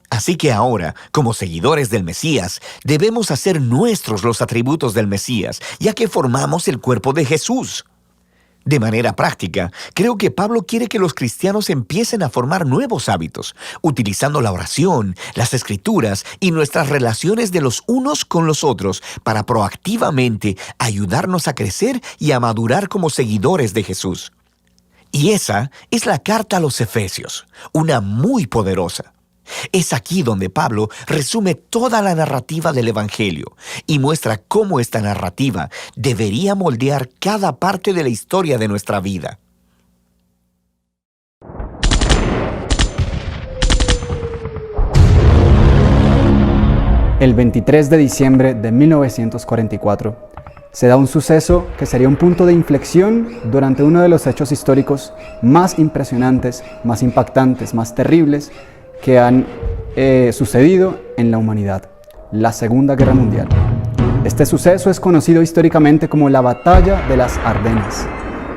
Así que ahora, como seguidores del Mesías, debemos hacer nuestros los atributos del Mesías, ya que formamos el cuerpo de Jesús. De manera práctica, creo que Pablo quiere que los cristianos empiecen a formar nuevos hábitos, utilizando la oración, las escrituras y nuestras relaciones de los unos con los otros para proactivamente ayudarnos a crecer y a madurar como seguidores de Jesús. Y esa es la carta a los Efesios, una muy poderosa. Es aquí donde Pablo resume toda la narrativa del Evangelio y muestra cómo esta narrativa debería moldear cada parte de la historia de nuestra vida. El 23 de diciembre de 1944 se da un suceso que sería un punto de inflexión durante uno de los hechos históricos más impresionantes, más impactantes, más terribles que han sucedido en la humanidad, la Segunda Guerra Mundial. Este suceso es conocido históricamente como la Batalla de las Ardenas,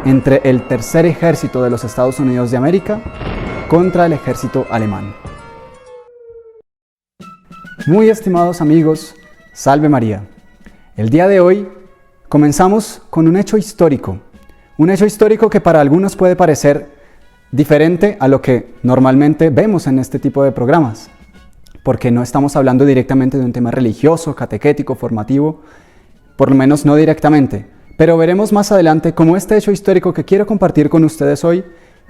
entre el Tercer Ejército de los Estados Unidos de América contra el ejército alemán. Muy estimados amigos, Salve María. El día de hoy comenzamos con un hecho histórico que para algunos puede parecer diferente a lo que normalmente vemos en este tipo de programas, porque no estamos hablando directamente de un tema religioso, catequético, formativo, por lo menos no directamente, pero veremos más adelante cómo este hecho histórico que quiero compartir con ustedes hoy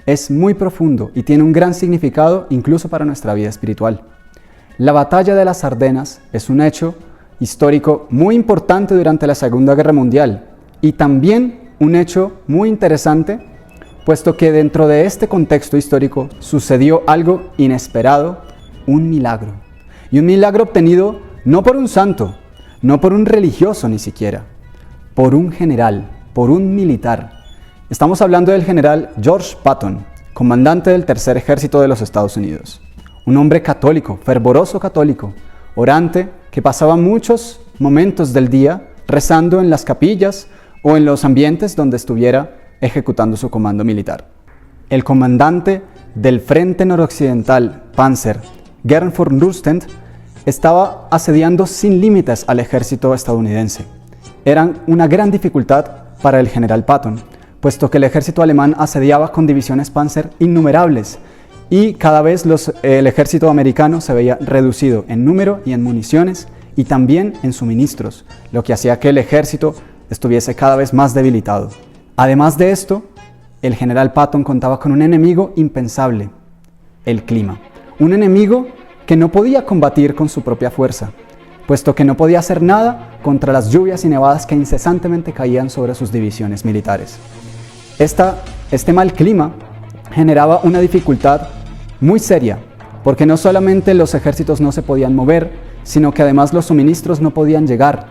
es muy profundo y tiene un gran significado incluso para nuestra vida espiritual. La Batalla de las Ardenas es un hecho histórico muy importante durante la Segunda Guerra Mundial y también un hecho muy interesante, puesto que dentro de este contexto histórico sucedió algo inesperado, un milagro. Y un milagro obtenido no por un santo, no por un religioso ni siquiera, por un general, por un militar. Estamos hablando del general George Patton, comandante del Tercer Ejército de los Estados Unidos. Un hombre católico, fervoroso católico, orante, que pasaba muchos momentos del día rezando en las capillas o en los ambientes donde estuviera ejecutando su comando militar. El comandante del Frente Noroccidental Panzer, Gern von Rundstedt, estaba asediando sin límites al ejército estadounidense. Eran una gran dificultad para el general Patton, puesto que el ejército alemán asediaba con divisiones Panzer innumerables y cada vez el ejército americano se veía reducido en número y en municiones y también en suministros, lo que hacía que el ejército estuviese cada vez más debilitado. Además de esto, el general Patton contaba con un enemigo impensable, el clima. Un enemigo que no podía combatir con su propia fuerza, puesto que no podía hacer nada contra las lluvias y nevadas que incesantemente caían sobre sus divisiones militares. Este mal clima generaba una dificultad muy seria, porque no solamente los ejércitos no se podían mover, sino que además los suministros no podían llegar.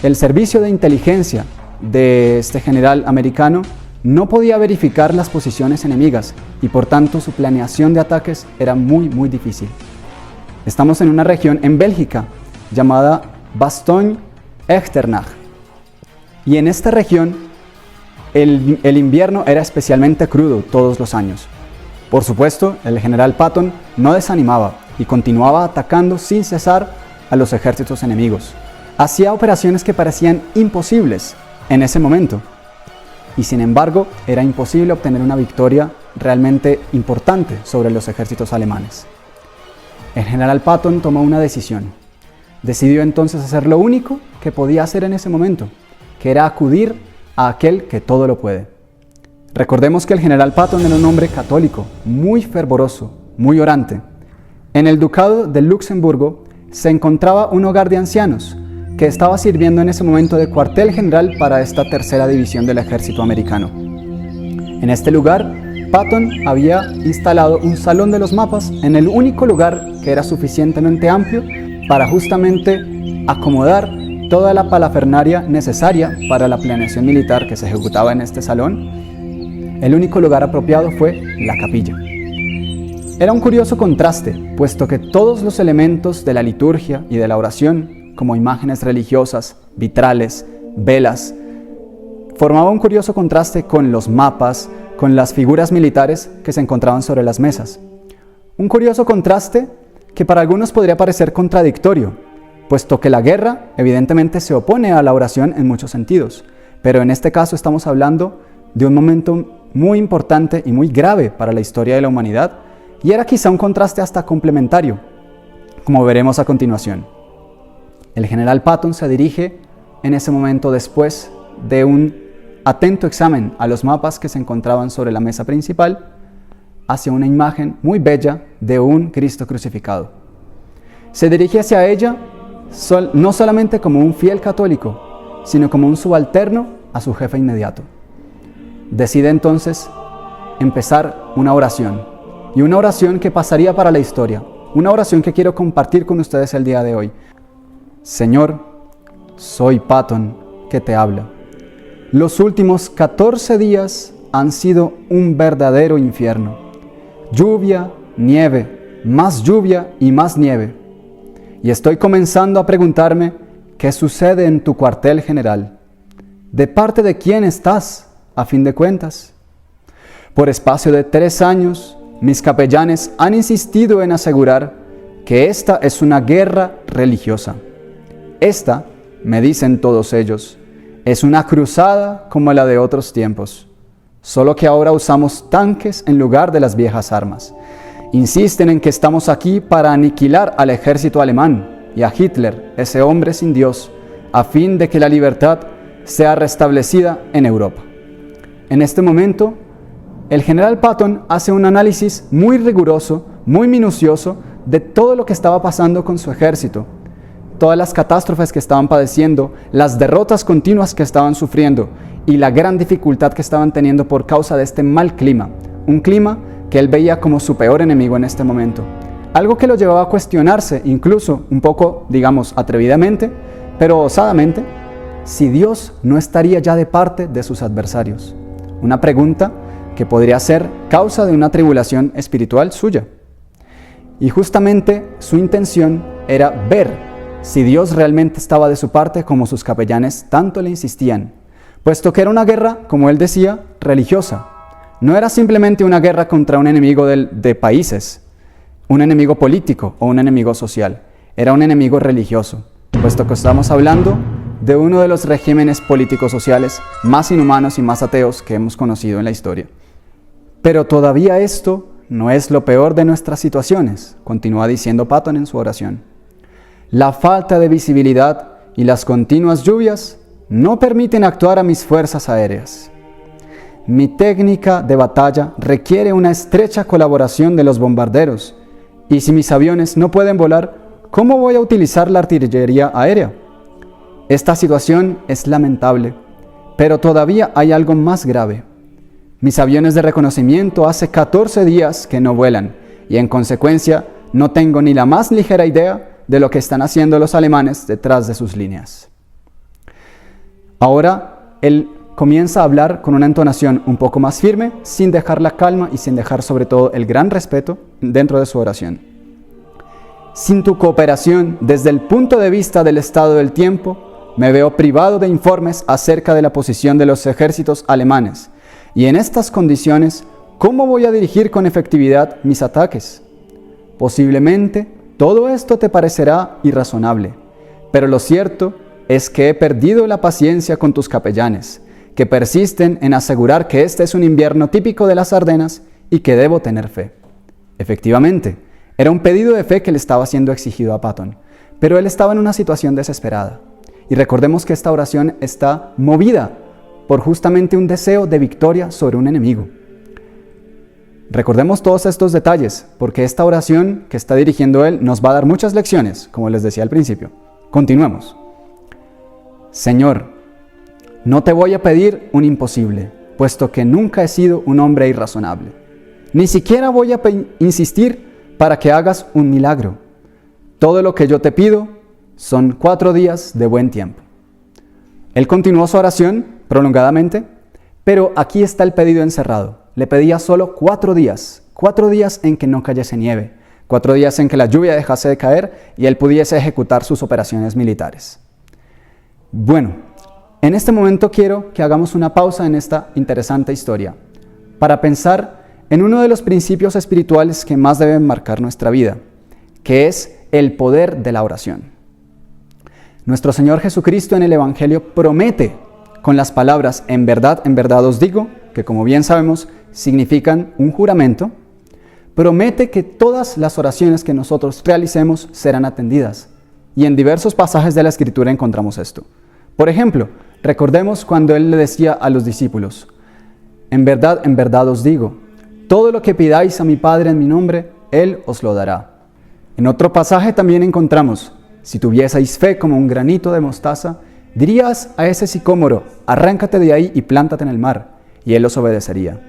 El servicio de inteligencia de este general americano no podía verificar las posiciones enemigas y por tanto su planeación de ataques era muy difícil. Estamos en una región en Bélgica llamada Bastogne-Echternach y en esta región el invierno era especialmente crudo todos los años. Por supuesto, el general Patton no desanimaba y continuaba atacando sin cesar a los ejércitos enemigos. Hacía operaciones que parecían imposibles en ese momento. Y sin embargo, era imposible obtener una victoria realmente importante sobre los ejércitos alemanes. El general Patton tomó una decisión. Decidió entonces hacer lo único que podía hacer en ese momento, que era acudir a aquel que todo lo puede. Recordemos que el general Patton era un hombre católico, muy fervoroso, muy orante. En el ducado de Luxemburgo se encontraba un hogar de ancianos, que estaba sirviendo en ese momento de cuartel general para esta tercera división del ejército americano. En este lugar, Patton había instalado un salón de los mapas en el único lugar que era suficientemente amplio para justamente acomodar toda la parafernalia necesaria para la planeación militar que se ejecutaba en este salón. El único lugar apropiado fue la capilla. Era un curioso contraste, puesto que todos los elementos de la liturgia y de la oración, como imágenes religiosas, vitrales, velas, formaba un curioso contraste con los mapas, con las figuras militares que se encontraban sobre las mesas. Un curioso contraste que para algunos podría parecer contradictorio, puesto que la guerra evidentemente se opone a la oración en muchos sentidos, pero en este caso estamos hablando de un momento muy importante y muy grave para la historia de la humanidad, y era quizá un contraste hasta complementario, como veremos a continuación. El general Patton se dirige en ese momento, después de un atento examen a los mapas que se encontraban sobre la mesa principal, hacia una imagen muy bella de un Cristo crucificado. Se dirige hacia ella no solamente como un fiel católico, sino como un subalterno a su jefe inmediato. Decide entonces empezar una oración, y una oración que pasaría para la historia, una oración que quiero compartir con ustedes el día de hoy. Señor, soy Patton que te habla. Los últimos 14 días han sido un verdadero infierno. Lluvia, nieve, más lluvia y más nieve. Y estoy comenzando a preguntarme qué sucede en tu cuartel general. ¿De parte de quién estás, a fin de cuentas? Por espacio de 3 años, mis capellanes han insistido en asegurar que esta es una guerra religiosa. Esta, me dicen todos ellos, es una cruzada como la de otros tiempos, solo que ahora usamos tanques en lugar de las viejas armas. Insisten en que estamos aquí para aniquilar al ejército alemán y a Hitler, ese hombre sin Dios, a fin de que la libertad sea restablecida en Europa. En este momento, el general Patton hace un análisis muy riguroso, muy minucioso, de todo lo que estaba pasando con su ejército, todas las catástrofes que estaban padeciendo, las derrotas continuas que estaban sufriendo y la gran dificultad que estaban teniendo por causa de este mal clima, un clima que él veía como su peor enemigo en este momento. algo que lo llevaba a cuestionarse, incluso un poco, digamos, atrevidamente, pero osadamente, si Dios no estaría ya de parte de sus adversarios. Una pregunta que podría ser causa de una tribulación espiritual suya. Y justamente su intención era ver si Dios realmente estaba de su parte, como sus capellanes tanto le insistían, puesto que era una guerra, como él decía, religiosa. No era simplemente una guerra contra un enemigo de países, un enemigo político o un enemigo social. Era un enemigo religioso, puesto que estamos hablando de uno de los regímenes políticos sociales más inhumanos y más ateos que hemos conocido en la historia. Pero todavía esto no es lo peor de nuestras situaciones, continúa diciendo Patton en su oración. La falta de visibilidad y las continuas lluvias no permiten actuar a mis fuerzas aéreas. Mi técnica de batalla requiere una estrecha colaboración de los bombarderos, y si mis aviones no pueden volar, ¿cómo voy a utilizar la artillería aérea? Esta situación es lamentable, pero todavía hay algo más grave. Mis aviones de reconocimiento hace 14 días que no vuelan, y en consecuencia no tengo ni la más ligera idea de lo que están haciendo los alemanes detrás de sus líneas. Ahora él comienza a hablar con una entonación un poco más firme, sin dejar la calma y sin dejar sobre todo el gran respeto dentro de su oración. Sin tu cooperación, desde el punto de vista del estado del tiempo, me veo privado de informes acerca de la posición de los ejércitos alemanes, y en estas condiciones, ¿cómo voy a dirigir con efectividad mis ataques? Posiblemente todo esto te parecerá irrazonable, pero lo cierto es que he perdido la paciencia con tus capellanes, que persisten en asegurar que este es un invierno típico de las Ardenas y que debo tener fe. Efectivamente, era un pedido de fe que le estaba siendo exigido a Patton, pero él estaba en una situación desesperada. Y recordemos que esta oración está movida por justamente un deseo de victoria sobre un enemigo. Recordemos todos estos detalles, porque esta oración que está dirigiendo él nos va a dar muchas lecciones, como les decía al principio. Continuemos. Señor, no te voy a pedir un imposible, puesto que nunca he sido un hombre irrazonable. Ni siquiera voy a insistir para que hagas un milagro. Todo lo que yo te pido son 4 días de buen tiempo. Él continuó su oración prolongadamente, pero aquí está el pedido encerrado. Le pedía solo 4 días en que no cayese nieve, 4 días en que la lluvia dejase de caer y él pudiese ejecutar sus operaciones militares. Bueno, en este momento quiero que hagamos una pausa en esta interesante historia para pensar en uno de los principios espirituales que más deben marcar nuestra vida, que es el poder de la oración. Nuestro Señor Jesucristo en el Evangelio promete con las palabras en verdad os digo, que como bien sabemos significan un juramento, promete que todas las oraciones que nosotros realicemos serán atendidas. Y en diversos pasajes de la Escritura encontramos esto. Por ejemplo, recordemos cuando Él le decía a los discípulos, en verdad os digo, todo lo que pidáis a mi Padre en mi nombre, Él os lo dará. En otro pasaje también encontramos, si tuvieseis fe como un granito de mostaza, dirías a ese sicómoro, arráncate de ahí y plántate en el mar, y Él os obedecería.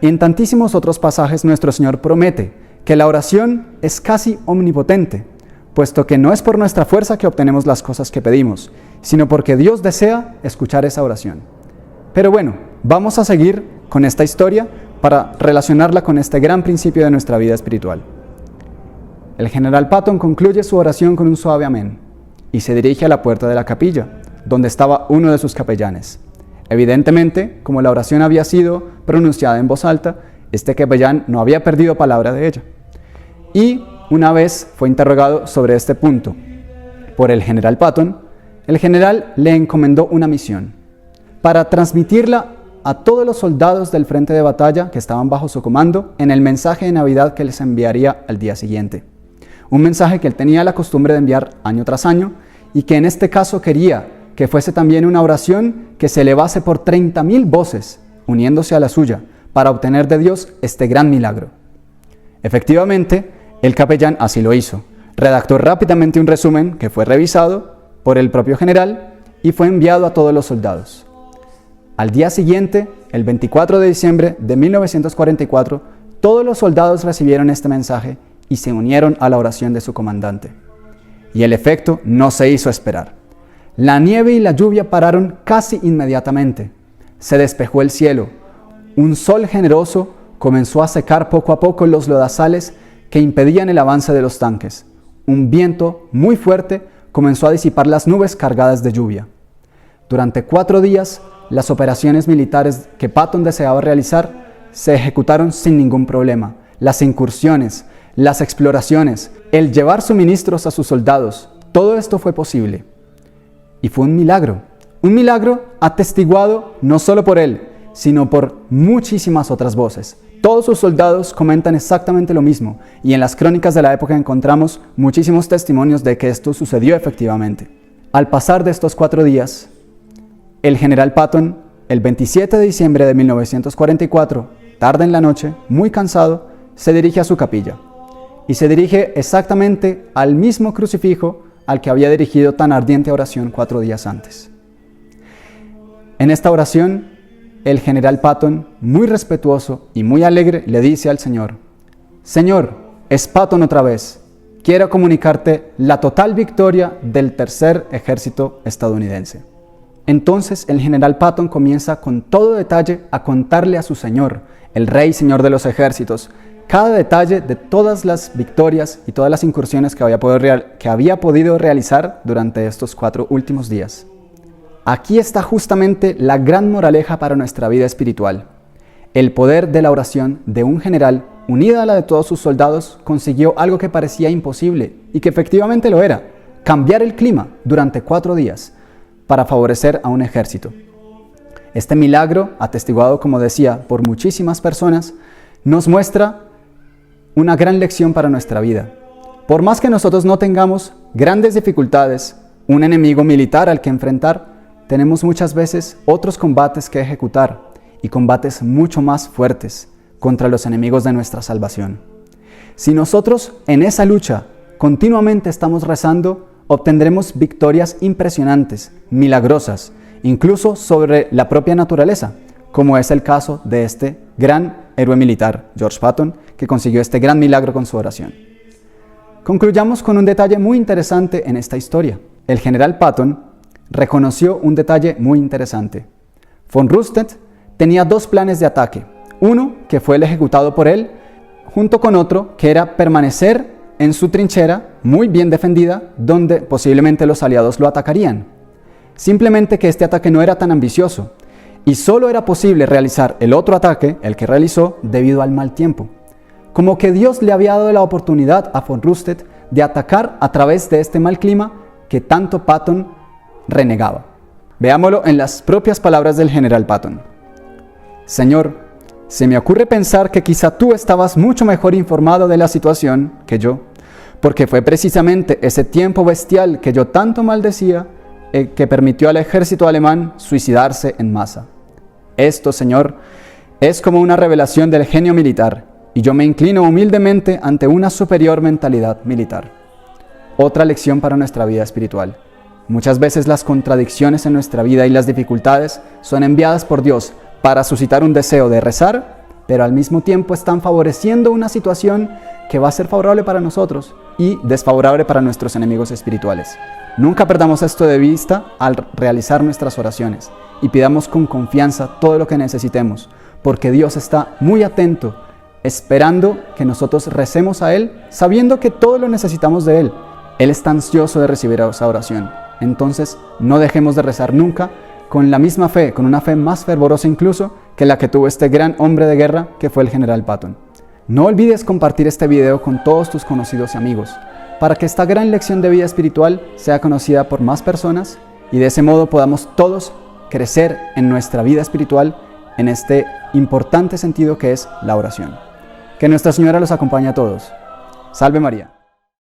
Y en tantísimos otros pasajes nuestro Señor promete que la oración es casi omnipotente, puesto que no es por nuestra fuerza que obtenemos las cosas que pedimos, sino porque Dios desea escuchar esa oración. Pero bueno, vamos a seguir con esta historia para relacionarla con este gran principio de nuestra vida espiritual. El general Patton concluye su oración con un suave amén y se dirige a la puerta de la capilla, donde estaba uno de sus capellanes. Evidentemente, como la oración había sido pronunciada en voz alta, este capellán no había perdido palabra de ella. Y una vez fue interrogado sobre este punto por el general Patton, el general le encomendó una misión para transmitirla a todos los soldados del frente de batalla que estaban bajo su comando en el mensaje de Navidad que les enviaría al día siguiente. Un mensaje que él tenía la costumbre de enviar año tras año y que en este caso quería que fuese también una oración que se elevase por 30.000 voces, uniéndose a la suya, para obtener de Dios este gran milagro. Efectivamente, el capellán así lo hizo. Redactó rápidamente un resumen que fue revisado por el propio general y fue enviado a todos los soldados. Al día siguiente, el 24 de diciembre de 1944, todos los soldados recibieron este mensaje y se unieron a la oración de su comandante. Y el efecto no se hizo esperar. La nieve y la lluvia pararon casi inmediatamente. Se despejó el cielo. Un sol generoso comenzó a secar poco a poco los lodazales que impedían el avance de los tanques. Un viento muy fuerte comenzó a disipar las nubes cargadas de lluvia. Durante 4 días, las operaciones militares que Patton deseaba realizar se ejecutaron sin ningún problema. Las incursiones, las exploraciones, el llevar suministros a sus soldados, todo esto fue posible. Y fue un milagro atestiguado no solo por él, sino por muchísimas otras voces. Todos sus soldados comentan exactamente lo mismo, y en las crónicas de la época encontramos muchísimos testimonios de que esto sucedió efectivamente. Al pasar de estos 4 días, el general Patton, el 27 de diciembre de 1944, tarde en la noche, muy cansado, se dirige a su capilla. Y se dirige exactamente al mismo crucifijo al que había dirigido tan ardiente oración 4 días antes. En esta oración, el general Patton, muy respetuoso y muy alegre, le dice al Señor: Señor, es Patton otra vez. Quiero comunicarte la total victoria del tercer ejército estadounidense. Entonces el general Patton comienza con todo detalle a contarle a su Señor, el Rey Señor de los ejércitos, cada detalle de todas las victorias y todas las incursiones que había podido realizar durante estos 4 últimos días. Aquí está justamente la gran moraleja para nuestra vida espiritual. El poder de la oración de un general, unida a la de todos sus soldados, consiguió algo que parecía imposible y que efectivamente lo era: cambiar el clima durante 4 días para favorecer a un ejército. Este milagro, atestiguado, como decía, por muchísimas personas, nos muestra una gran lección para nuestra vida. Por más que nosotros no tengamos grandes dificultades, un enemigo militar al que enfrentar, tenemos muchas veces otros combates que ejecutar, y combates mucho más fuertes contra los enemigos de nuestra salvación. Si nosotros en esa lucha continuamente estamos rezando, obtendremos victorias impresionantes, milagrosas, incluso sobre la propia naturaleza, como es el caso de este gran héroe militar, George Patton, que consiguió este gran milagro con su oración. Concluyamos con un detalle muy interesante en esta historia. El general Patton reconoció un detalle muy interesante. Von Rundstedt tenía 2 planes de ataque. Uno, que fue el ejecutado por él, junto con otro, que era permanecer en su trinchera, muy bien defendida, donde posiblemente los aliados lo atacarían. Simplemente que este ataque no era tan ambicioso, y solo era posible realizar el otro ataque, el que realizó, debido al mal tiempo. Como que Dios le había dado la oportunidad a von Rundstedt de atacar a través de este mal clima que tanto Patton renegaba. Veámoslo en las propias palabras del general Patton. Señor, se me ocurre pensar que quizá tú estabas mucho mejor informado de la situación que yo, porque fue precisamente ese tiempo bestial que yo tanto maldecía que permitió al ejército alemán suicidarse en masa. Esto, Señor, es como una revelación del genio militar, y yo me inclino humildemente ante una superior mentalidad militar. Otra lección para nuestra vida espiritual. Muchas veces las contradicciones en nuestra vida y las dificultades son enviadas por Dios para suscitar un deseo de rezar, pero al mismo tiempo están favoreciendo una situación que va a ser favorable para nosotros y desfavorable para nuestros enemigos espirituales. Nunca perdamos esto de vista al realizar nuestras oraciones y pidamos con confianza todo lo que necesitemos, porque Dios está muy atento, esperando que nosotros recemos a Él, sabiendo que todo lo necesitamos de Él. Él está ansioso de recibir esa oración. Entonces, no dejemos de rezar nunca con la misma fe, con una fe más fervorosa incluso que la que tuvo este gran hombre de guerra que fue el general Patton. No olvides compartir este video con todos tus conocidos y amigos, para que esta gran lección de vida espiritual sea conocida por más personas y de ese modo podamos todos crecer en nuestra vida espiritual en este importante sentido que es la oración. Que Nuestra Señora los acompañe a todos. Salve María.